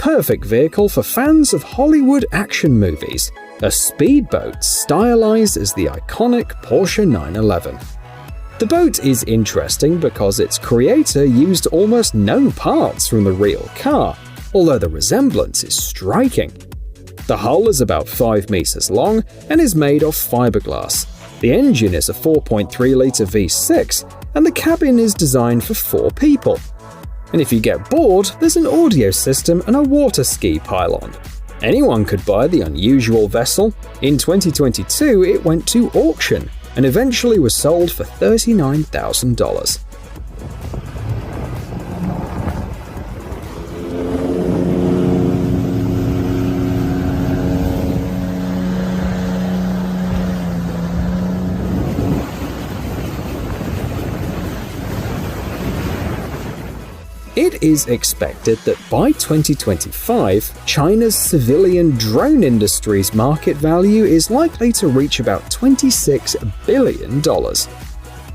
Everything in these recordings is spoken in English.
perfect vehicle for fans of Hollywood action movies, a speedboat stylized as the iconic Porsche 911. The boat is interesting because its creator used almost no parts from the real car, although the resemblance is striking. The hull is about 5 meters long and is made of fiberglass. The engine is a 4.3-liter V6, and the cabin is designed for 4 people. And if you get bored, there's an audio system and a water ski pylon. Anyone could buy the unusual vessel. In 2022, it went to auction and eventually was sold for $39,000. It is expected that by 2025, China's civilian drone industry's market value is likely to reach about $26 billion.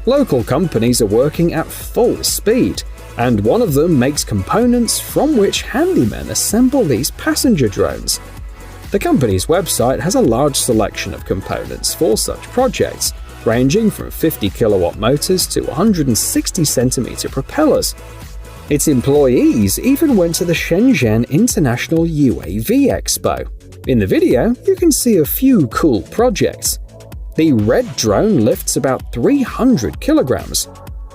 Local companies are working at full speed, and one of them makes components from which handymen assemble these passenger drones. The company's website has a large selection of components for such projects, ranging from 50-kilowatt motors to 160-centimeter propellers. Its employees even went to the Shenzhen International UAV Expo. In the video, you can see a few cool projects. The red drone lifts about 300 kilograms.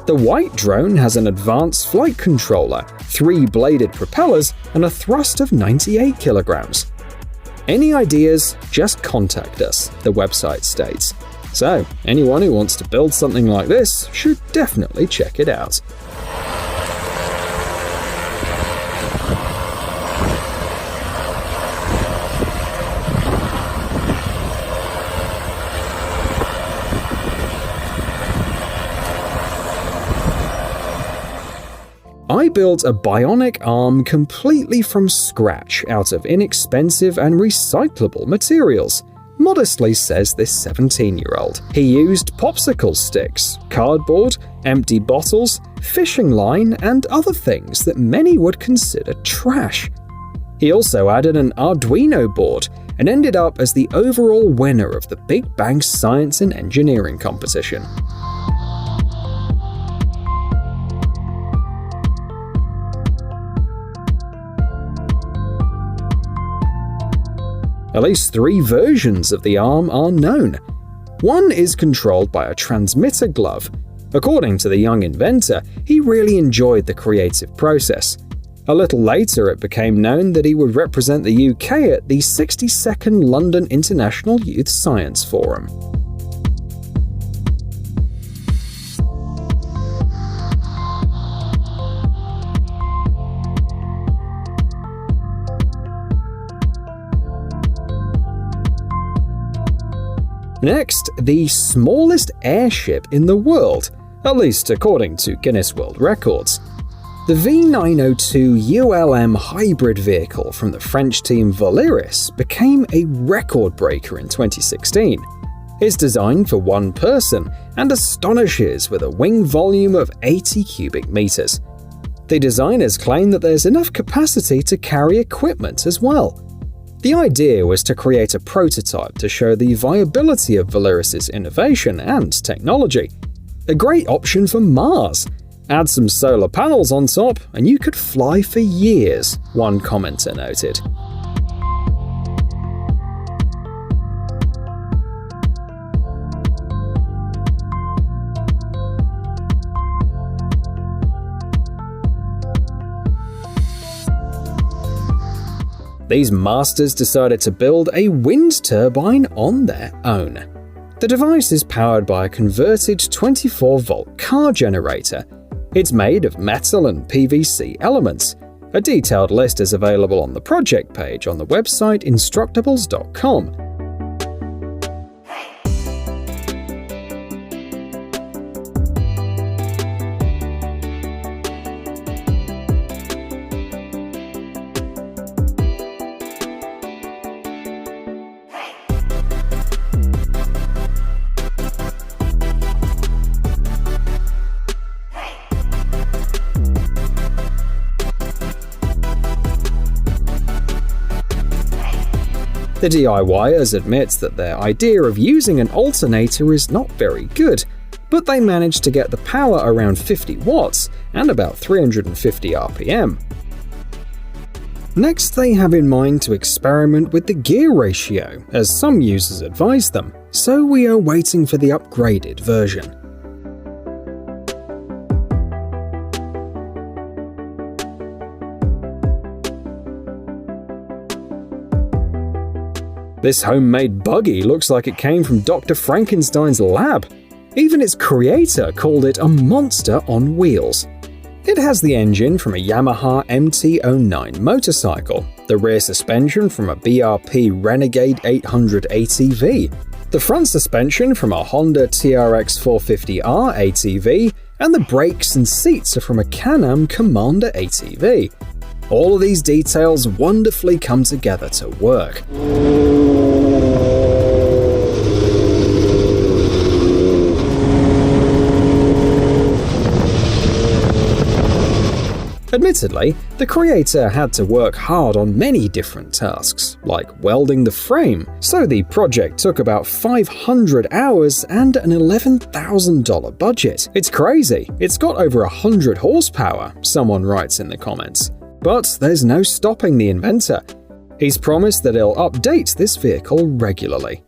The white drone has an advanced flight controller, 3 bladed propellers, and a thrust of 98 kilograms. Any ideas? Just contact us, the website states. So, anyone who wants to build something like this should definitely check it out. I built a bionic arm completely from scratch out of inexpensive and recyclable materials, modestly says this 17-year-old. He used popsicle sticks, cardboard, empty bottles, fishing line, and other things that many would consider trash. He also added an Arduino board and ended up as the overall winner of the Big Bang Science and Engineering competition. At least 3 versions of the arm are known. One is controlled by a transmitter glove. According to the young inventor, he really enjoyed the creative process. A little later, it became known that he would represent the UK at the 62nd London International Youth Science Forum. Next, the smallest airship in the world, at least according to Guinness World Records. The V902 ULM hybrid vehicle from the French team Volaris became a record breaker in 2016. It's designed for 1 person and astonishes with a wing volume of 80 cubic meters. The designers claim that there's enough capacity to carry equipment as well. The idea was to create a prototype to show the viability of Volaris's innovation and technology. A great option for Mars. Add some solar panels on top and you could fly for years, one commenter noted. These masters decided to build a wind turbine on their own. The device is powered by a converted 24-volt car generator. It's made of metal and PVC elements. A detailed list is available on the project page on the website Instructables.com. The DIYers admit that their idea of using an alternator is not very good, but they managed to get the power around 50 watts and about 350 RPM. Next, they have in mind to experiment with the gear ratio, as some users advise them, so we are waiting for the upgraded version. This homemade buggy looks like it came from Dr. Frankenstein's lab. Even its creator called it a monster on wheels. It has the engine from a Yamaha MT-09 motorcycle, the rear suspension from a BRP Renegade 800 ATV, the front suspension from a Honda TRX 450R ATV, and the brakes and seats are from a Can-Am Commander ATV. All of these details wonderfully come together to work. Admittedly, the creator had to work hard on many different tasks, like welding the frame, so the project took about 500 hours and an $11,000 budget. It's crazy. It's got over 100 horsepower, someone writes in the comments. But there's no stopping the inventor. He's promised that he'll update this vehicle regularly.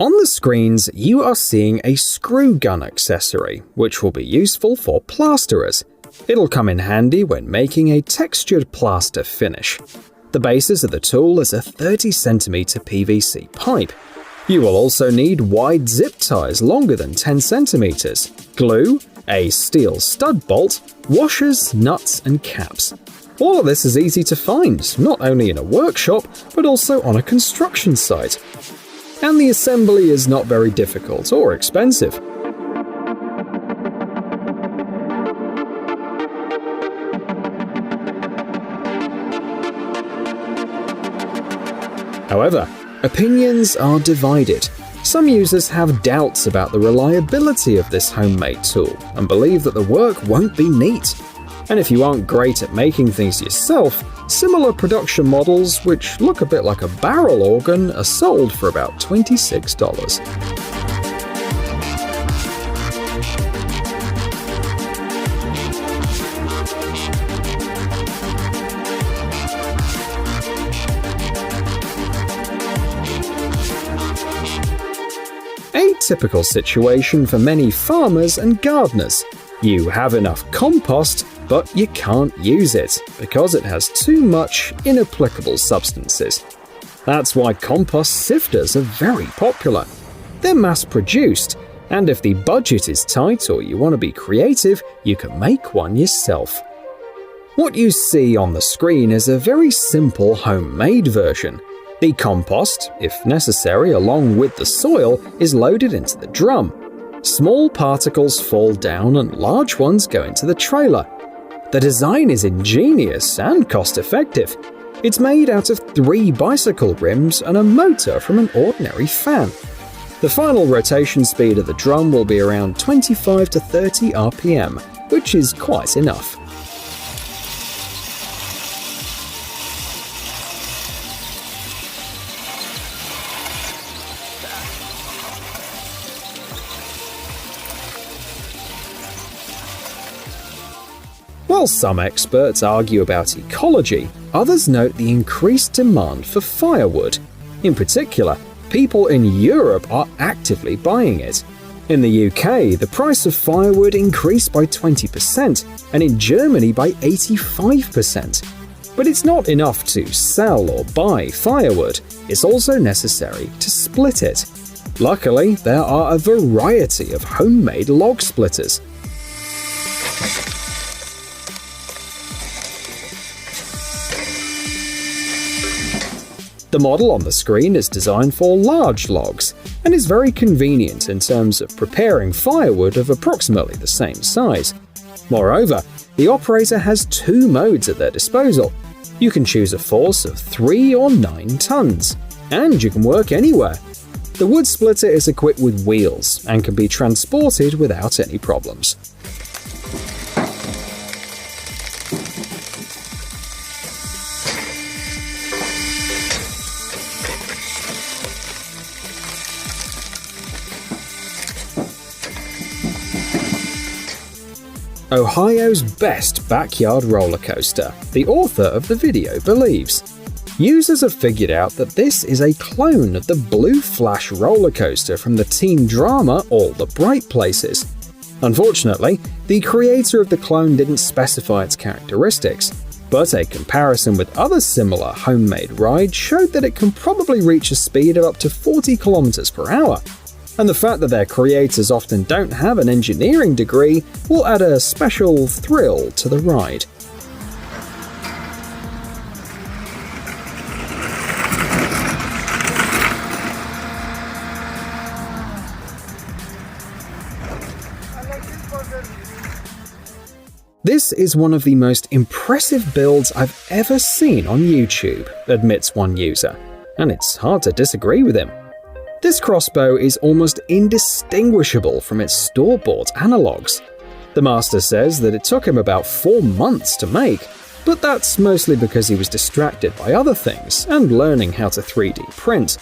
On the screens, you are seeing a screw gun accessory, which will be useful for plasterers. It'll come in handy when making a textured plaster finish. The basis of the tool is a 30cm PVC pipe. You will also need wide zip ties longer than 10cm, glue, a steel stud bolt, washers, nuts, and caps. All of this is easy to find, not only in a workshop, but also on a construction site. And the assembly is not very difficult or expensive. However, opinions are divided. Some users have doubts about the reliability of this homemade tool and believe that the work won't be neat. And if you aren't great at making things yourself, similar production models, which look a bit like a barrel organ, are sold for about $26. A typical situation for many farmers and gardeners. You have enough compost, but you can't use it because it has too much inapplicable substances. That's why compost sifters are very popular. They're mass-produced, and if the budget is tight or you want to be creative, you can make one yourself. What you see on the screen is a very simple homemade version. The compost, if necessary along with the soil, is loaded into the drum. Small particles fall down and large ones go into the trailer. The design is ingenious and cost-effective. It's made out of 3 bicycle rims and a motor from an ordinary fan. The final rotation speed of the drum will be around 25 to 30 RPM, which is quite enough. While some experts argue about ecology, others note the increased demand for firewood. In particular, people in Europe are actively buying it. In the UK, the price of firewood increased by 20%, and in Germany by 85%. But it's not enough to sell or buy firewood, it's also necessary to split it. Luckily, there are a variety of homemade log splitters. The model on the screen is designed for large logs and is very convenient in terms of preparing firewood of approximately the same size. Moreover, the operator has 2 modes at their disposal. You can choose a force of 3 or 9 tons. And you can work anywhere. The wood splitter is equipped with wheels and can be transported without any problems. Ohio's best backyard roller coaster, the author of the video believes. Users have figured out that this is a clone of the Blue Flash roller coaster from the teen drama All the Bright Places. Unfortunately, the creator of the clone didn't specify its characteristics, but a comparison with other similar homemade rides showed that it can probably reach a speed of up to 40 km per hour. And the fact that their creators often don't have an engineering degree will add a special thrill to the ride. This is one of the most impressive builds I've ever seen on YouTube, admits one user, and it's hard to disagree with him. This crossbow is almost indistinguishable from its store-bought analogs. The master says that it took him about 4 months to make, but that's mostly because he was distracted by other things and learning how to 3D print.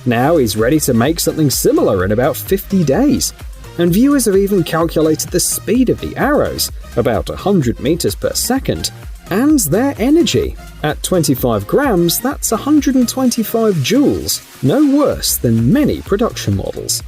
Now he's ready to make something similar in about 50 days. And viewers have even calculated the speed of the arrows, about 100 meters per second, and their energy. At 25 grams, that's 125 joules, no worse than many production models.